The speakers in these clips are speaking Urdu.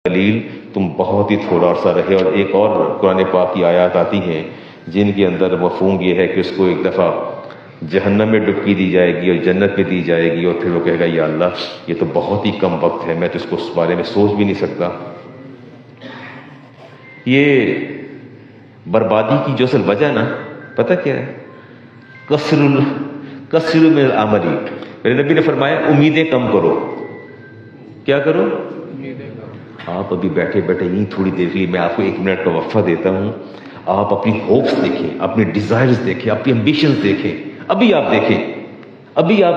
قلیل، تم بہت ہی تھوڑا عرصہ رہے۔ اور ایک اور قرآن پاک کی آیات آتی ہیں جن کے اندر مفہوم یہ ہے کہ اس کو ایک دفعہ جہنم میں ڈبکی دی جائے گی اور جنت میں دی جائے گی، اور پھر وہ کہے گا یا اللہ یہ تو بہت ہی کم وقت ہے، میں تو اس کو اس بارے میں سوچ بھی نہیں سکتا۔ یہ بربادی کی جو اصل وجہ نا پتہ کیا ہے؟ کثر من العمل۔ میرے نبی نے فرمایا امیدیں کم کرو۔ کیا کرو؟ آپ ابھی بیٹھے بیٹھے یہیں تھوڑی دیر کے لیے میں آپ کو 1 منٹ کا وقفہ دیتا ہوں، آپ اپنی ہوپس دیکھیں، اپنی ڈیزائرز دیکھیں، اپنی ایمبیشنز دیکھیں، ابھی آپ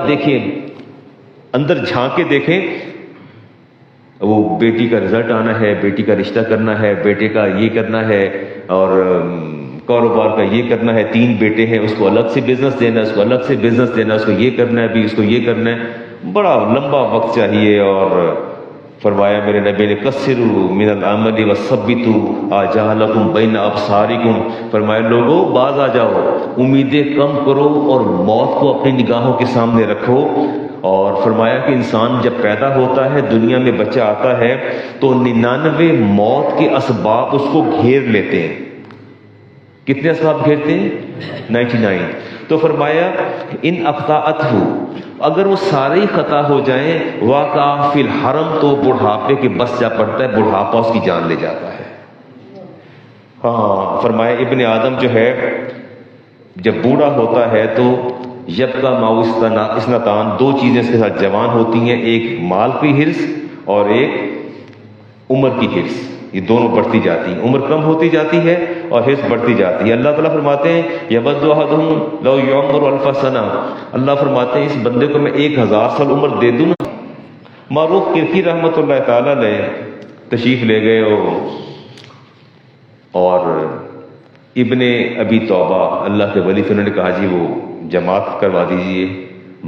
دیکھیں اندر جھانک کے دیکھیں، وہ بیٹی کا رزلٹ آنا ہے، بیٹی کا رشتہ کرنا ہے، بیٹے کا یہ کرنا ہے، اور کاروبار کا یہ کرنا ہے، 3 بیٹے ہیں، اس کو الگ سے بزنس دینا ہے، اس کو الگ سے بزنس دینا ہے، اس کو یہ کرنا ہے، ابھی اس کو یہ کرنا ہے، بڑا لمبا وقت چاہیے۔ اور فرمایا میرے نبی نے کثروا من العمل وثبتوا آجالکم بین ابصارکم، فرمایا لوگوں باز آ جاؤ، امیدیں کم کرو اور موت کو اپنی نگاہوں کے سامنے رکھو۔ اور فرمایا کہ انسان جب پیدا ہوتا ہے، دنیا میں بچہ آتا ہے تو 99 موت کے اسباب اس کو گھیر لیتے ہیں۔ کتنے اسباب گھیرتے ہیں؟ 99۔ تو فرمایا ان اخطأتہ، اگر وہ سارے خطا ہو جائیں، واقع فی الحرم، تو بڑھاپے کے بس جا پڑتا ہے، بڑھاپا اس کی جان لے جاتا ہے۔ ہاں فرمایا ابن آدم جو ہے جب بوڑھا ہوتا ہے تو یبقى معه اثنتان، 2 چیزیں اس کے ساتھ جوان ہوتی ہیں، ایک مال کی حرص اور ایک عمر کی حرص، یہ دونوں بڑھتی جاتی ہیں، عمر کم ہوتی جاتی ہے اور حرص بڑھتی جاتی ہے۔ اللہ تعالیٰ فرماتے ہیں یبد احدہم لو یعمر 1000 سنہ، اللہ فرماتے ہیں اس بندے کو میں 1000 سال عمر دے دوں نا۔ معروف کرکی رحمۃ اللہ تعالیٰ علیہ تشریف لے گئے اور ابن ابی توبہ اللہ کے ولی سے انہوں نے کہا جی وہ جماعت کروا دیجئے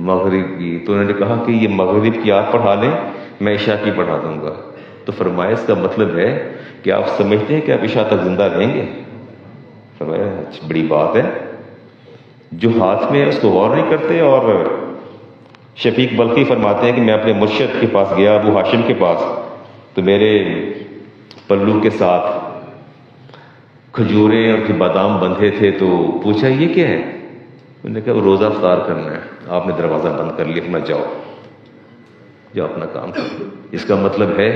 مغرب کی، تو انہوں نے کہا کہ یہ مغرب کی آپ پڑھا لیں، میں عشاء کی پڑھا دوں گا۔ تو فرمایا اس کا مطلب ہے کہ آپ سمجھتے ہیں کہ آپ عشاء تک زندہ رہیں گے؟ فرمایا بڑی بات ہے، جو ہاتھ میں ہے اس کو غور نہیں کرتے۔ اور شفیق بلخی فرماتے ہیں کہ میں اپنے مرشد کے پاس گیا، ابو ہاشم کے پاس، تو میرے پلو کے ساتھ کھجوریں اور بادام بندھے تھے، تو پوچھا یہ کیا ہے؟ انہوں نے کہا وہ روزہ افطار کرنا ہے۔ آپ نے دروازہ بند کر لیا، اپنا جاؤ اپنا کام کرو۔ اس کا مطلب ہے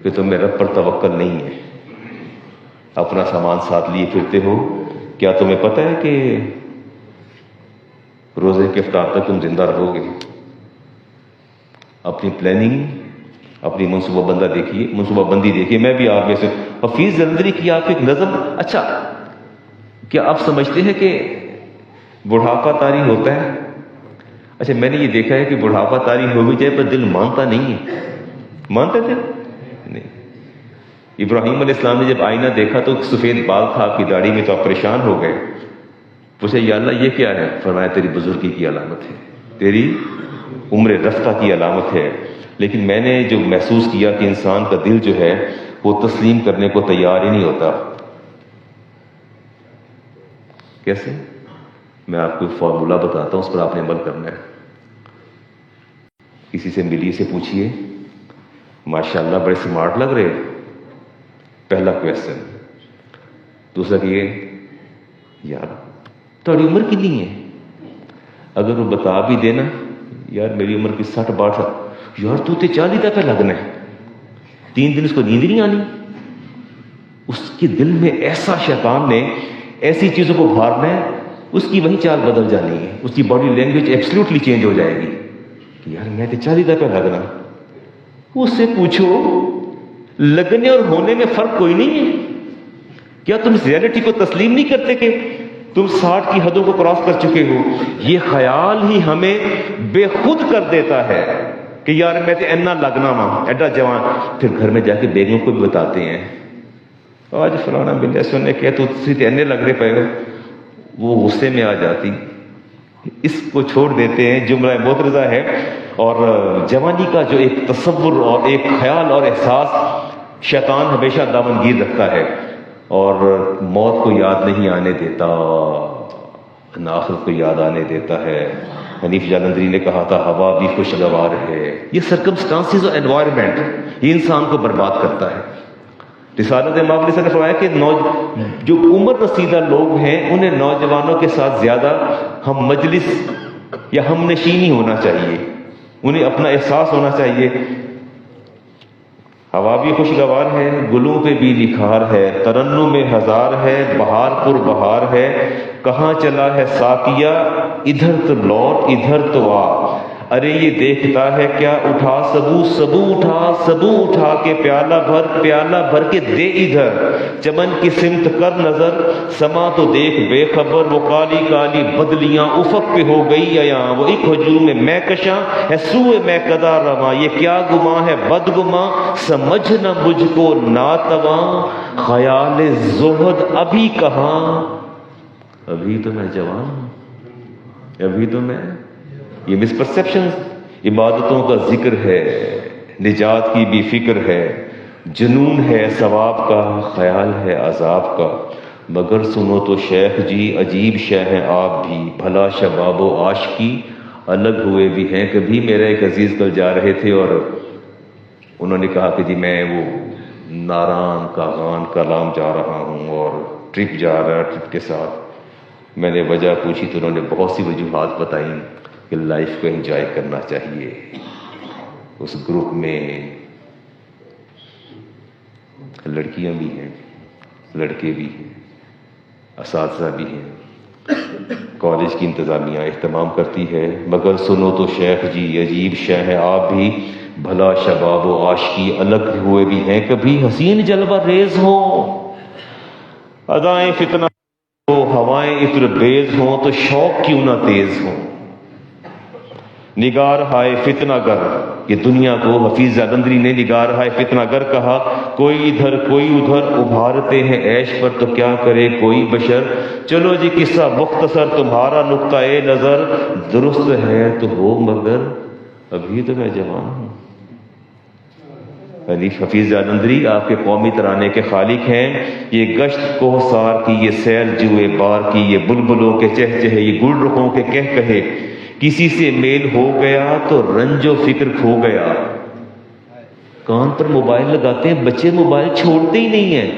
کہ تمہیں رب پر توکل نہیں ہے، اپنا سامان ساتھ لیے پھرتے ہو۔ کیا تمہیں پتہ ہے کہ روزے کے افطار تک تم زندہ رہو گے؟ اپنی پلاننگ، اپنی منصوبہ بندی دیکھیے۔ میں بھی آپ میں سے حفیظ جلندری کی آپ ایک نظم۔ اچھا کیا آپ سمجھتے ہیں کہ بڑھاپا طاری ہوتا ہے؟ اچھا میں نے یہ دیکھا ہے کہ بڑھاپا طاری ہو بھی جائے پر دل مانتا نہیں ہے۔ مانتے تھے نہیں؟ ابراہیم علیہ السلام نے جب آئینہ دیکھا تو سفید بال تھا آپ کی داڑھی میں، تو آپ پریشان ہو گئے۔ پوچھا یا اللہ یہ کیا ہے؟ فرمایا تیری بزرگی کی علامت ہے، تیری عمر رفتہ کی علامت ہے۔ لیکن میں نے جو محسوس کیا کہ انسان کا دل جو ہے وہ تسلیم کرنے کو تیار ہی نہیں ہوتا۔ کیسے؟ میں آپ کو فارمولہ بتاتا ہوں، اس پر آپ نے عمل کرنا ہے۔ کسی سے ملیے، سے پوچھئے ماشاءاللہ بڑے سمارٹ لگ رہے، پہلا کویسچن۔ دوسرا کہ یار تھوڑی عمر کتنی ہے؟ اگر وہ بتا بھی دینا یار میری عمر کی 60-62 سال، یار تو تے 40 دفعہ لگنا ہے، 3 دن اس کو نیند نہیں آنی۔ اس کے دل میں ایسا شیطان نے ایسی چیزوں کو بھارنا ہے، اس کی وہی چال بدل جانی ہے، اس کی باڈی لینگویج ایبسلیوٹلی چینج ہو جائے گی کہ یار میں تے 40 دفعہ لگنا۔ اس سے پوچھو لگنے اور ہونے میں فرق کوئی نہیں ہے؟ کیا تم اس ریالٹی کو تسلیم نہیں کرتے کہ تم 60 کی حدوں کو کراس کر چکے ہو؟ یہ خیال ہی ہمیں بے خود کر دیتا ہے کہ یار میں تے اینا لگنا وا، ایڈا جوان۔ پھر گھر میں جا کے بیگموں کو بھی بتاتے ہیں آج فلانا ملے، سننے کہ تو تے اینے لگ رہے پے ہو، وہ غصے میں آ جاتی۔ اس کو چھوڑ دیتے ہیں، جملہ معترضہ ہے۔ اور جوانی کا جو ایک تصور اور ایک خیال اور احساس شیطان ہمیشہ دامنگیر رکھتا ہے اور موت کو یاد نہیں آنے دیتا۔ نہ آخرت کو یاد آنے دیتا ہے. حنیف جالندری نے کہا تھا ہوا بھی خوشگوار ہے. یہ سرکمسٹانسز اور انوائرمنٹ یہ انسان کو برباد کرتا ہے. رسالت امام علیہ نے فرمایا کہ جو عمر رسیدہ لوگ ہیں انہیں نوجوانوں کے ساتھ زیادہ ہم مجلس یا ہم نشینی ہونا چاہیے, انہیں اپنا احساس ہونا چاہیے. ہوا بھی خوشگوار ہے, گلوں پہ بھی نکھار ہے, ترنم میں ہزار ہے, بہار پر بہار ہے, کہاں چلا ہے ساقیہ ادھر تو لوٹ ادھر تو آ. ارے یہ دیکھتا ہے کیا اٹھا سبو اٹھا کے پیالہ بھر کے دے ادھر. چمن کی سمت کر نظر سما تو دیکھ بے خبر, وہ کالی کالی بدلیاں افق پہ ہو گئی عیاں. وہ ایک ہجوم میں کشاں ہے سوئے میں کدا رواں. یہ کیا گماں ہے بدگماں سمجھ نہ مجھ کو ناتواں. خیال زہد ابھی کہاں, ابھی تو میں جوان ہوں, ابھی تو میں. یہ مسپرسیپشن عبادتوں کا ذکر ہے, نجات کی بھی فکر ہے, جنون ہے ثواب کا, خیال ہے عذاب کا. مگر سنو تو شیخ جی عجیب شے ہیں آپ بھی, بھلا شباب و عاشقی الگ ہوئے بھی ہیں کبھی. میرے ایک عزیز کل جا رہے تھے اور انہوں نے کہا کہ جی میں وہ ناران کاغان کلام جا رہا ہوں اور ٹرپ جا رہا, ٹرپ کے ساتھ. میں نے وجہ پوچھی تو انہوں نے بہت سی وجوہات بتائیں کہ لائف کو انجوائے کرنا چاہیے. اس گروپ میں لڑکیاں بھی ہیں, لڑکے بھی ہیں, اساتذہ بھی ہیں, کالج کی انتظامیہ اہتمام کرتی ہے. مگر سنو تو شیخ جی عجیب شے ہیں آپ بھی, بھلا شباب و عاشقی الگ ہوئے بھی ہیں کبھی. حسین جلوہ ریز ہوں, ادائیں فتنہ ہو, ہوائیں عطر بیز ہوں تو شوق کیوں نہ تیز ہوں. نگار ہائے فتنہ گر, یہ دنیا کو حفیظ جالندری نے نگار ہائے فتنہ گر کہا. کوئی ادھر کوئی ادھر ابھارتے ہیں عیش پر تو کیا کرے کوئی بشر. چلو جی قصہ مختصر تمہارا نقطہ نظر درست ہے تو ہو مگر ابھی تو میں جوان ہوں. حفیظ جالندری آپ کے قومی ترانے کے خالق ہیں. یہ گشت کوہسار کی, یہ سیل جوئے بار کی, یہ بلبلوں کے چہچہے, یہ گل رخوں کے کہے. کسی سے میل ہو گیا تو رنج و فکر کھو گیا. کان پر موبائل لگاتے ہیں بچے, موبائل چھوڑتے ہی نہیں ہیں.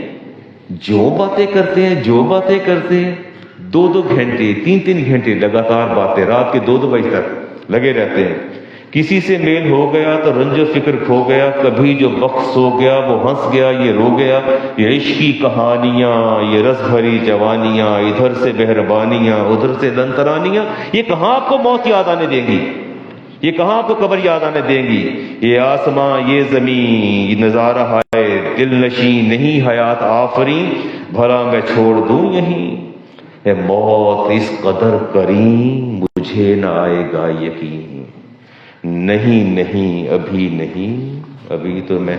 جو باتیں کرتے ہیں 2 گھنٹے 3 گھنٹے لگاتار باتیں, رات کے 2 بجے تک لگے رہتے ہیں. کسی سے میل ہو گیا تو رنج و فکر کھو گیا. کبھی جو وقت سو گیا وہ ہنس گیا یہ رو گیا. یہ عشقی کہانیاں, یہ رس بھری جوانیاں, ادھر سے مہربانیاں ادھر سے لنترانیاں, یہ کہاں آپ کو موت یاد آنے دیں گی, یہ کہاں آپ کو قبر یاد آنے دیں گی. یہ آسماں یہ زمین یہ نظارہ ہے دل نشین, نہیں حیات آفرین بھلا میں چھوڑ دوں یہیں. اے موت اس قدر کریم مجھے نہ آئے گا یقین. نہیں ابھی نہیں, ابھی تو میں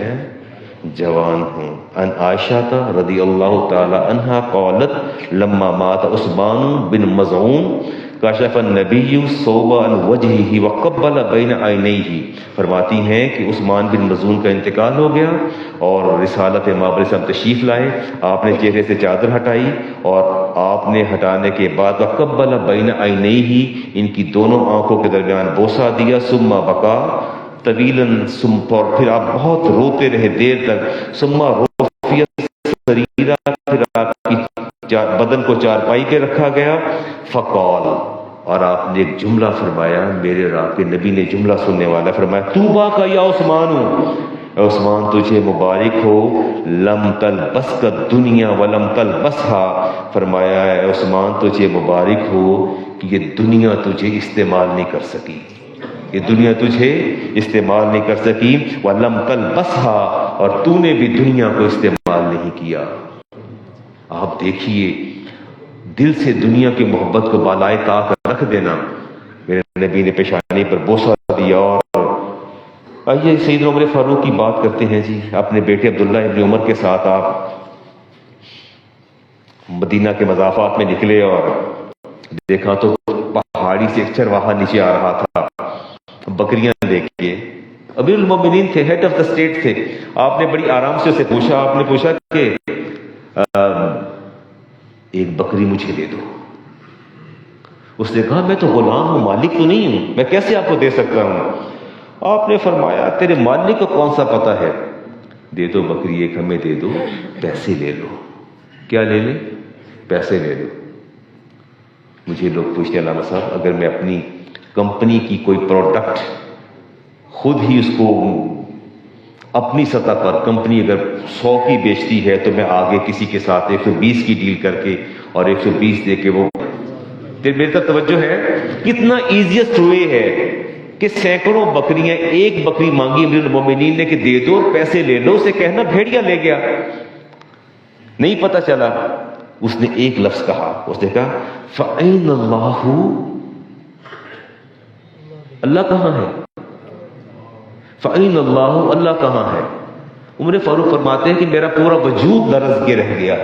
جوان ہوں. ان عائشہ رضی اللہ تعالی عنہا قالت لما مات عثمان بن مظعون کشف النبی صوب عن وجہہ وقبل بین عینیہ. فرماتی ہیں کہ عثمان بن مظعون کا انتقال ہو گیا اور رسالت امام علیہ السلام تشریف لائے. آپ نے چہرے سے چادر ہٹائی اور آپ نے ہٹانے کے بعد وقبل بین عینیہ, ان کی دونوں آنکھوں کے درمیان بوسہ دیا. ثم بکا طویلاً, پھر آپ بہت روتے رہے دیر تک. ثم رفعت سریرہ, پھر آپ کی بدن کو چارپائی پہ رکھا گیا. فقال, اور آپ نے ایک جملہ فرمایا, میرے آپ کے نبی نے جملہ سننے والا فرمایا, طوبیٰ کا یا عثمان, عثمان تجھے مبارک ہو. لم تلبس کا دنیا ولم تلبسہا, فرمایا ہے عثمان تجھے مبارک ہو کہ یہ دنیا تجھے استعمال نہیں کر سکی, یہ دنیا تجھے استعمال نہیں کر سکی. وَلَمْ تَلْبَسْهَا, اور تو نے بھی دنیا کو استعمال نہیں کیا. آپ دیکھیے دل سے دنیا کی محبت کو بالائے طاق رکھ دینا. میرے نبی نے پیشانی پر بوسہ دیا. اور آئیے سیدنا عمر فاروق کی بات کرتے ہیں جی. اپنے بیٹے عبداللہ ابن عمر کے ساتھ آپ مدینہ کے مضافات میں نکلے اور دیکھا تو پہاڑی سے ایک چرواہا نیچے آ رہا تھا. بکریاں دیکھیے, امیر المومنین تھے, ہیڈ آف دا اسٹیٹ تھے. آپ نے بڑی آرام سے اسے پوچھا, آپ نے پوچھا کہ ایک بکری مجھے دے دو. اس نے کہا میں تو غلام ہوں، مالک تو نہیں ہوں، میں کیسے آپ کو دے سکتا ہوں؟ آپ نے فرمایا تیرے مالک کو کون سا پتہ ہے، دے دو بکری ایک ہمیں دے دو، پیسے لے لو۔ کیا لے لے؟ پیسے لے لو۔ مجھے لوگ پوچھتے ہیں علامہ صاحب اگر میں اپنی کمپنی کی کوئی پروڈکٹ خود ہی اس کو اپنی سطح پر کمپنی اگر 100 کی بیچتی ہے تو میں آگے کسی کے ساتھ 120 کی ڈیل کر کے اور 120 دے کے وہ، میری طرف توجہ ہے، کتنا ایزیسٹ وے ہے کہ سینکڑوں بکریاں، ایک بکری مانگی امیر المومنین نے کہ دے دو پیسے لے لو، اسے کہنا بھیڑیا لے گیا، نہیں پتہ چلا۔ اس نے ایک لفظ کہا، اس نے کہا فَأَيْنَ اللَّهُ، اللہ کہاں ہے؟ فَأَيْنَ اللَّهُ، اللہ کہاں ہے؟ عمر فاروق فرماتے ہیں کہ میرا پورا وجود لرز کے رہ گیا۔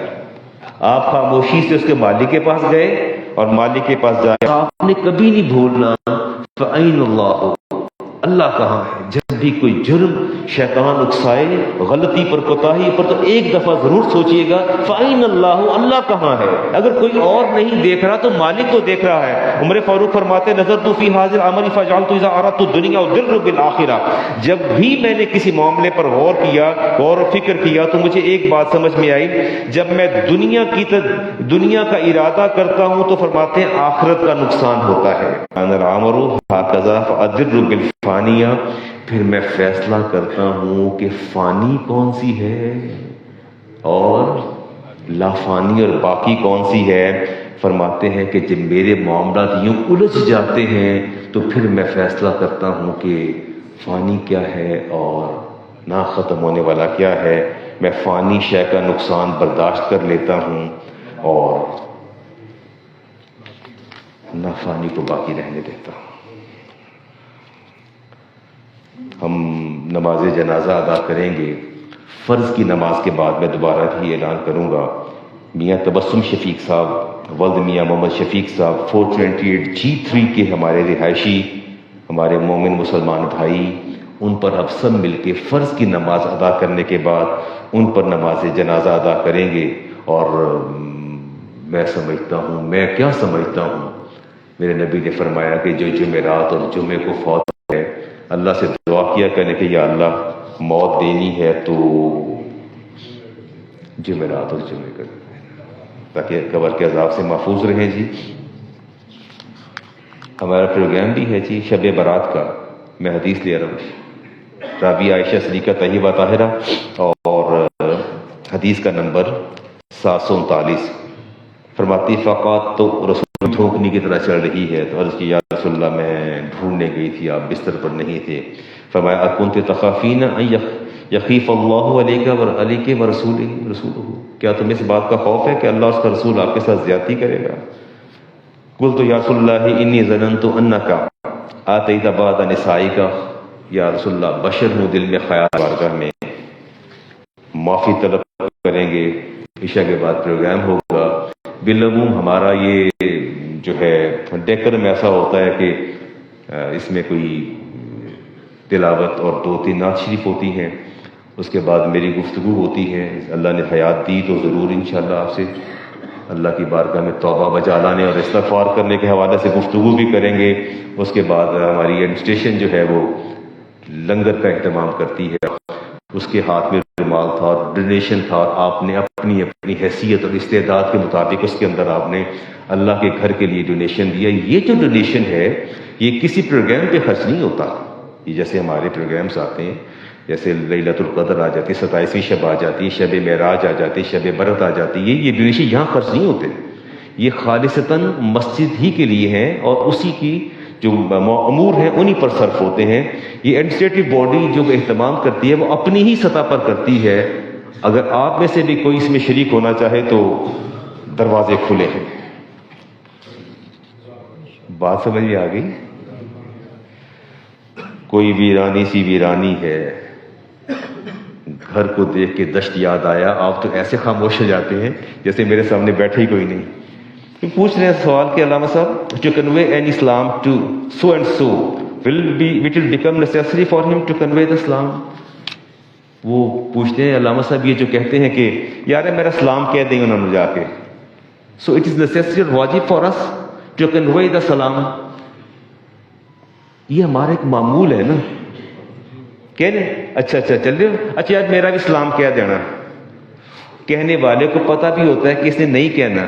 آپ خاموشی سے اس کے مالک کے پاس گئے اور مالک کے پاس جائے، آپ نے کبھی نہیں بھولنا فَأَيْنَ اللَّهُ، اللہ کہاں ہے؟ جب بھی کوئی جرم شیطان اکسائے، غلطی پر، کوتاہی پر، تو ایک دفعہ ضرور سوچئے گا فَأَيْنَ اللَّهُ، اللہ کہاں ہے؟ اگر کوئی اور نہیں دیکھ رہا تو مالک تو دیکھ رہا ہے۔ عمر فاروق فرماتے نظرت فی ھذا الامر فجعلت اذا اردت الدنیا اضر بالآخرہ، جب بھی میں نے کسی معاملے پر غور کیا، غور و فکر کیا، تو مجھے ایک بات سمجھ میں آئی، جب میں دنیا کا ارادہ کرتا ہوں تو فرماتے ہیں آخرت کا نقصان ہوتا ہے۔ انا العمر ھکذا فاضر بالفانیہ، پھر میں فیصلہ کرتا ہوں کہ فانی کون سی ہے اور لافانی اور باقی کون سی ہے۔ فرماتے ہیں کہ جب میرے معاملات یوں الجھ جاتے ہیں تو پھر میں فیصلہ کرتا ہوں کہ فانی کیا ہے اور نہ ختم ہونے والا کیا ہے۔ میں فانی شے کا نقصان برداشت کر لیتا ہوں اور نہ فانی کو باقی رہنے دیتا ہوں۔ ہم نماز جنازہ ادا کریں گے، فرض کی نماز کے بعد میں دوبارہ بھی اعلان کروں گا، میاں تبسم شفیق صاحب، ولد میاں محمد شفیق صاحب 428G3 کے ہمارے رہائشی، ہمارے مومن مسلمان بھائی، ان پر اب سب مل کے فرض کی نماز ادا کرنے کے بعد ان پر نماز جنازہ ادا کریں گے۔ اور میں سمجھتا ہوں، میں کیا سمجھتا ہوں، میرے نبی نے فرمایا کہ جو جمعرات اور جمعے کو فوت ہے، اللہ سے دعا کیا کرنے کہ یا اللہ موت دینی ہے تو جمعرات اور جمعے کر، تاکہ قبر کے عذاب سے محفوظ رہیں۔ جی ہمارا پروگرام بھی ہے جی شب برات کا، میں حدیث لے رہا ہوں، رابعہ عائشہ صدیقہ طیبہ طاہرہ، اور حدیث کا نمبر 739، فرماتی فقات تو رسول دھوکنی کی طرح چل رہی ہے، تو عرض کی یا رسول اللہ میں ڈھونڈنے گئی تھی، آپ بستر پر نہیں تھے۔ فرمایا اکنت تخافین ان یخیف اللہ علیک ورسولہ، کیا تمہیں اس بات کا خوف ہے کہ اللہ اس کا رسول آپ کے ساتھ زیادتی کرے گا؟ قلت یا رسول اللہ انی ظننت انک آتیت بعد نسائک، یا رسول اللہ بشر ہوں، دل میں خیال، بارگاہ میں معافی طلب کریں گے، عشاء کے بعد پروگرام ہوگا۔ بالعموم ہمارا یہ جو ہے ڈیکرم ایسا ہوتا ہے کہ اس میں کوئی تلاوت اور 2-3 نعت شریف ہوتی ہیں، اس کے بعد میری گفتگو ہوتی ہے، اللہ نے حیات دی تو ضرور انشاءاللہ آپ سے اللہ کی بارگاہ میں توبہ بجا لانے اور استغفار کرنے کے حوالے سے گفتگو بھی کریں گے۔ اس کے بعد ہماری ایڈمنسٹریشن جو ہے وہ لنگر کا اہتمام کرتی ہے، اس کے ہاتھ میں رومال تھا اور ڈونیشن تھا، اور آپ نے اپنی حیثیت اور استعداد کے مطابق اس کے اندر آپ نے اللہ کے گھر کے لیے ڈونیشن دیا۔ یہ جو ڈونیشن ہے یہ کسی پروگرام پہ خرچ نہیں ہوتا، یہ جیسے ہمارے پروگرامز آتے ہیں، جیسے لیلۃ القدر آ جاتی ہے، 27ویں شب آ جاتی ہے، شب معراج آ جاتی ہے، شب برات آ جاتی ہے، یہ ڈونیشن یہاں خرچ نہیں ہوتے، یہ خالصتاً مسجد ہی کے لیے ہیں اور اسی کی جو امور ہیں انہی پر صرف ہوتے ہیں۔ یہ ایڈمنسٹریٹو باڈی جو اہتمام کرتی ہے وہ اپنی ہی سطح پر کرتی ہے، اگر آپ میں سے بھی کوئی اس میں شریک ہونا چاہے تو دروازے کھلے ہیں۔ بات سمجھ میں آ گئی؟ کوئی ویرانی سی ویرانی ہے، گھر کو دیکھ کے دشت یاد آیا، آپ تو ایسے خاموش ہو جاتے ہیں جیسے میرے سامنے بیٹھے ہی کوئی نہیں۔ پوچھ رہے ہیں سوال کہ علامہ صاحب to convey an Islam to so and so it will become necessary for him to convey the Islam۔ وہ پوچھتے ہیں علامہ صاحب یہ جو کہتے ہیں کہ یار میرا اسلام کہہ دیں انہوں نے جا کے، so it is necessary اور واجب for us to convey the salam. یہ ہمارا ایک معمول ہے نا، کہنے اچھا چل رہے ہو، اچھا یار میرا بھی سلام کہہ دینا. کہنے والے کو پتہ بھی ہوتا ہے کہ اس نے نہیں کہنا،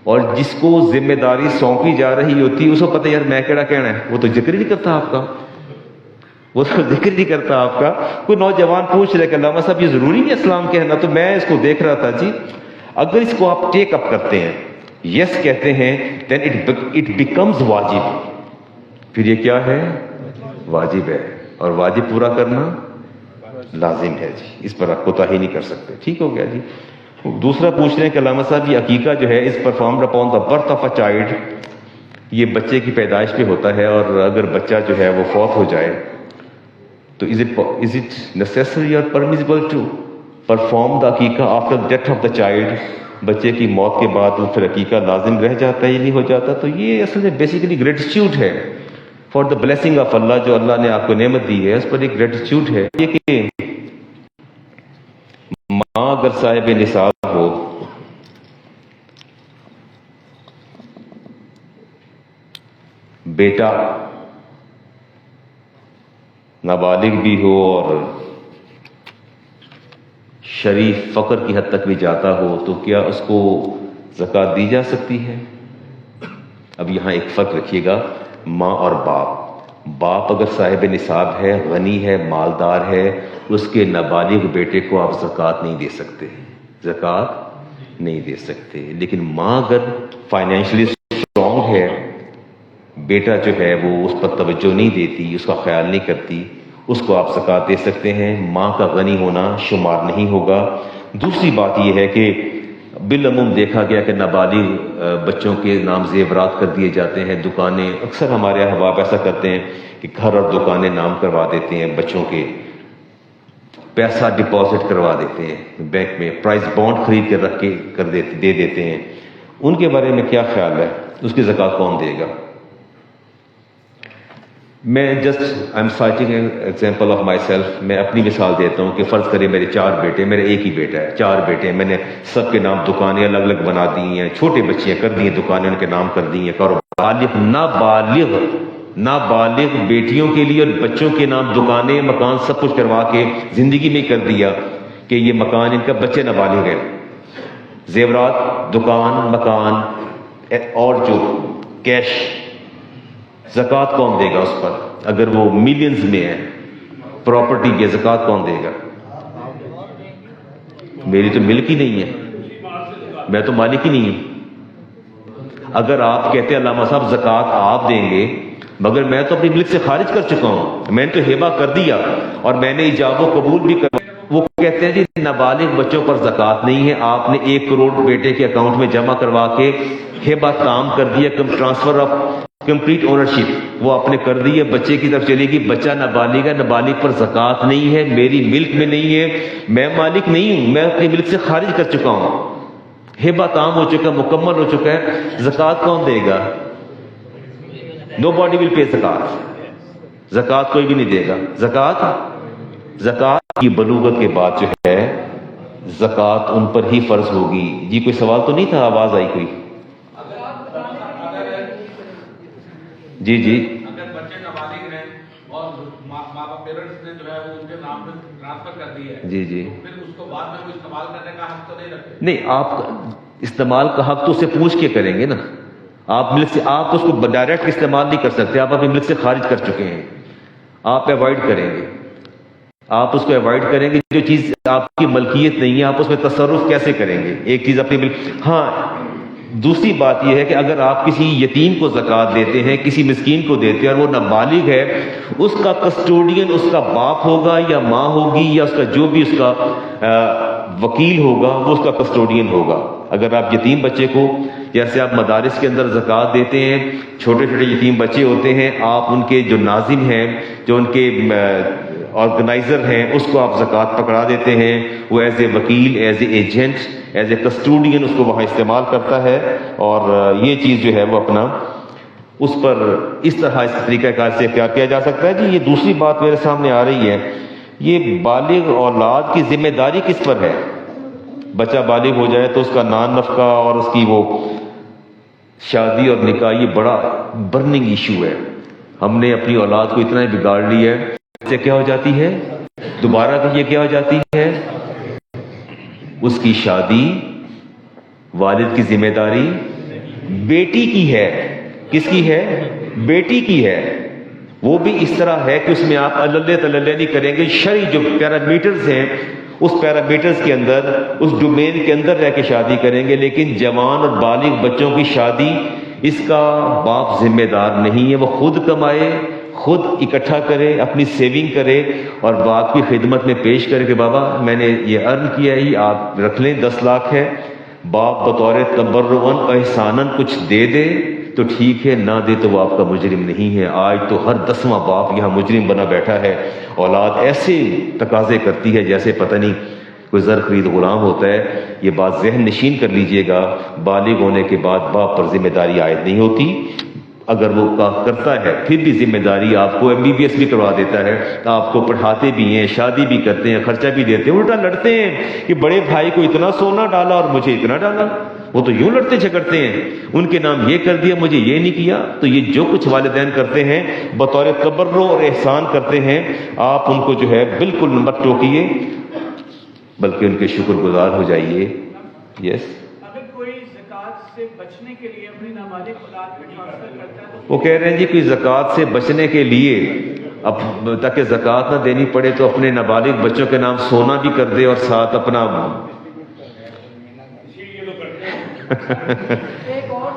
اور جس کو ذمہ داری سونپی جا رہی ہوتی ہے اس کو پتہ یار میں کیڑا کہنا ہے، وہ تو ذکر نہیں کرتا آپ کا، وہ تو ذکر نہیں کرتا آپ کا. کوئی نوجوان پوچھ رہے کہ علامہ صاحب یہ ضروری ہے اسلام کہنا؟ تو میں اس کو دیکھ رہا تھا جی، اگر اس کو آپ ٹیک اپ کرتے ہیں، یس کہتے ہیں، دین اٹ بیکمز واجب. پھر یہ کیا ہے؟ واجب ہے، اور واجب پورا کرنا لازم ہے جی، اس پر آپ کوتاہی نہیں کر سکتے. ٹھیک ہو گیا جی. دوسرا پوچھ رہے ہیں کہ علامہ صاحب یہ عقیقہ جو ہے اس performed upon the birth of a child, یہ بچے کی پیدائش پہ ہوتا ہے، اور اگر بچہ جو ہے وہ فوت ہو جائے تو از اٹ نیسیسری اور پرمیسیبل ٹو پرفارم دا عقیقہ after death of the child? بچے کی موت کے بعد وہ پھر عقیقہ لازم رہ جاتا ہے یا نہیں ہو جاتا؟ تو یہ اصل میں بیسیکلی گریٹیٹیوڈ ہے فار دا بلیسنگ آف اللہ، جو اللہ نے آپ کو نعمت دی ہے اس پر ایک گریٹیٹیوڈ ہے. یہ کہ ماں اگر صاحب نصاب ہو، بیٹا نابالغ بھی ہو اور شریف فقر کی حد تک بھی جاتا ہو، تو کیا اس کو زکوٰۃ دی جا سکتی ہے؟ اب یہاں ایک فرق رکھیے گا، ماں اور باپ اگر صاحب نصاب ہے، غنی ہے، مالدار ہے، اس کے نابالغ بیٹے کو آپ زکوٰۃ نہیں دے سکتے، زکوٰۃ نہیں دے سکتے. لیکن ماں اگر فائنینشلی اسٹرانگ ہے، بیٹا جو ہے وہ اس پر توجہ نہیں دیتی، اس کا خیال نہیں کرتی، اس کو آپ زکوٰۃ دے سکتے ہیں. ماں کا غنی ہونا شمار نہیں ہوگا. دوسری بات یہ ہے کہ بالعموم دیکھا گیا کہ نابالغ بچوں کے نام زیورات کر دیے جاتے ہیں. دکانیں اکثر ہمارے احباب ایسا کرتے ہیں کہ گھر اور دکانیں نام کروا دیتے ہیں بچوں کے، پیسہ ڈپازٹ کروا دیتے ہیں بینک میں، پرائز بانڈ خرید کر رکھ کے دے دیتے ہیں. ان کے بارے میں کیا خیال ہے؟ اس کی زکوٰۃ کون دے گا؟ میں just I am sighting example of my self. میں اپنی مثال دیتا ہوں کہ فرض کریں میرے 4 بیٹے، میرے ایک ہی بیٹا ہے، 4 بیٹے ہیں، میں نے سب کے نام دکانیں الگ الگ بنا دی ہیں، چھوٹے بچیاں کر دی ہیں، دکانیں ان کے نام کر دی ہیں. نابالغ بیٹیوں کے لیے اور بچوں کے نام دکانیں، مکان سب کچھ کروا کے زندگی میں کر دیا کہ یہ مکان ان کا، بچے نابالغ ہیں، زیورات، دکان، مکان اور جو کیش، زکوٰۃ کون دے گا اس پر؟ اگر وہ ملینز میں ہے پراپرٹی کی، زکوٰۃ کون دے گا؟ میری تو ملک ہی نہیں ہے، میں تو مالک ہی نہیں ہوں. اگر آپ کہتے ہیں علامہ صاحب زکوٰۃ آپ دیں گے، مگر میں تو اپنی ملک سے خارج کر چکا ہوں، میں نے تو ہبہ کر دیا اور میں نے ایجاب و قبول بھی کر. وہ کہتے ہیں جی نابالغ بچوں پر زکوٰۃ نہیں ہے، آپ نے 1 کروڑ بیٹے کے اکاؤنٹ میں جمع کروا کے ہبہ تام کر دیا، ٹرانسفر آف کمپلیٹ اونرشپ وہ آپ نے کر دی ہے، بچے کی طرف چلے گی. بچہ نابالغ ہے، نابالغ پر زکوٰۃ نہیں ہے، میری ملک میں نہیں ہے، میں مالک نہیں ہوں، میں اپنی ملک سے خارج کر چکا ہوں، ہبہ تام ہو چکا، مکمل ہو چکا ہے. زکوٰۃ کون دے گا؟ نو باڈی ول پے زکوٰۃ. زکوٰۃ کوئی بھی نہیں دے گا. زکوٰۃ کی بلوغت کے بعد جو ہے زکوٰۃ ان پر ہی فرض ہوگی. جی کوئی سوال تو نہیں تھا؟ آواز آئی کوئی؟ جی اگر بچے نابالغ ہیں اور ماں باپ پیرنٹس نے جو ہے وہ ان کے نام پہ ٹرانسفر کر دی ہے، جی پھر اس کو بعد میں وہ استعمال کرنے کا حق تو نہیں رکھتے؟ نہیں، آپ استعمال کا حق تو اسے پوچھ کے کریں گے نا. آپ ملک سے، آپ اس کو ڈائریکٹ استعمال نہیں کر سکتے، آپ اپنی ملک سے خارج کر چکے ہیں، آپ اوائڈ کریں گے، آپ اس کو اوائڈ کریں گے. جو چیز آپ کی ملکیت نہیں ہے آپ اس میں تصرف کیسے کریں گے؟ ایک چیز اپنی ملک. ہاں دوسری بات یہ ہے کہ اگر آپ کسی یتیم کو زکوٰۃ دیتے ہیں، کسی مسکین کو دیتے ہیں اور وہ نابالغ ہے، اس کا کسٹوڈین اس کا باپ ہوگا یا ماں ہوگی یا اس کا جو بھی اس کا وکیل ہوگا وہ اس کا کسٹوڈین ہوگا. اگر آپ یتیم بچے کو، جیسے آپ مدارس کے اندر زکوٰۃ دیتے ہیں، چھوٹے چھوٹے یتیم بچے ہوتے ہیں، آپ ان کے جو ناظم ہیں، جو ان کے آرگنائزر ہیں، اس کو آپ زکوٰۃ پکڑا دیتے ہیں، وہ ایز اے وکیل، as a agent, as a custodian اس کو وہاں استعمال کرتا ہے. اور یہ چیز جو ہے وہ اپنا اس پر اس طرح اس طریقہ کار سے کیا کیا جا سکتا ہے. جی یہ دوسری بات میرے سامنے آ رہی ہے، یہ بالغ اولاد کی ذمہ داری کس پر ہے؟ بچہ بالغ ہو جائے تو اس کا نان نفقہ اور اس کی وہ شادی اور نکاح یہ بڑا برننگ ایشو ہے. ہم نے اپنی اولاد کو اتنا بگاڑ لیا ہے، اس سے کیا ہو جاتی ہے دوبارہ کہ یہ کیا ہو جاتی ہے، اس کی شادی والد کی ذمہ داری بیٹی کی ہے. کس کی ہے؟ بیٹی کی ہے. وہ بھی اس طرح ہے کہ اس میں آپ اللہ تللہ نہیں کریں گے. شرعی جو پیرامیٹرز ہیں اس پیرامیٹرز کے اندر، اس ڈومین کے اندر رہ کے شادی کریں گے. لیکن جوان اور بالغ بچوں کی شادی اس کا باپ ذمہ دار نہیں ہے. وہ خود کمائے، خود اکٹھا کرے، اپنی سیونگ کرے اور باپ کی خدمت میں پیش کرے کہ بابا میں نے یہ ارن کیا ہی، آپ رکھ لیں، 10 لاکھ ہے. باپ بطور تبرعاً احساناً کچھ دے دے تو ٹھیک ہے، نہ دے تو وہ آپ کا مجرم نہیں ہے. آج تو ہر 10واں باپ یہاں مجرم بنا بیٹھا ہے. اولاد ایسے تقاضے کرتی ہے جیسے پتہ نہیں کوئی زر خرید غلام ہوتا ہے. یہ بات ذہن نشین کر لیجئے گا، بالغ ہونے کے بعد باپ پر ذمہ داری عائد نہیں ہوتی. اگر وہ کرتا ہے پھر بھی ذمہ داری آپ کو MBBS بھی کروا دیتا ہے، آپ کو پڑھاتے بھی ہیں، شادی بھی کرتے ہیں، خرچہ بھی دیتے ہیں. الٹا لڑتے ہیں کہ بڑے بھائی کو اتنا سونا ڈالا اور مجھے اتنا ڈالا. وہ تو یوں لڑتے جھگڑتے ہیں، ان کے نام یہ کر دیا، مجھے یہ نہیں کیا. تو یہ جو کچھ والدین کرتے ہیں بطور تبرع اور احسان کرتے ہیں، آپ ان کو جو ہے بالکل مت ٹوکیے بلکہ ان کے شکر گزار ہو جائیے. یس اگر کوئی زکوٰۃ سے بچنے کے لیے اپنی نابالغ اولاد پہ ٹرانسفر کرتا ہے تو وہ کہہ رہے ہیں جی کوئی زکوٰۃ سے بچنے کے لیے اب تاکہ زکوٰۃ نہ دینی پڑے تو اپنے نابالغ بچوں کے نام سونا بھی کر دے اور ساتھ اپنا ایک اور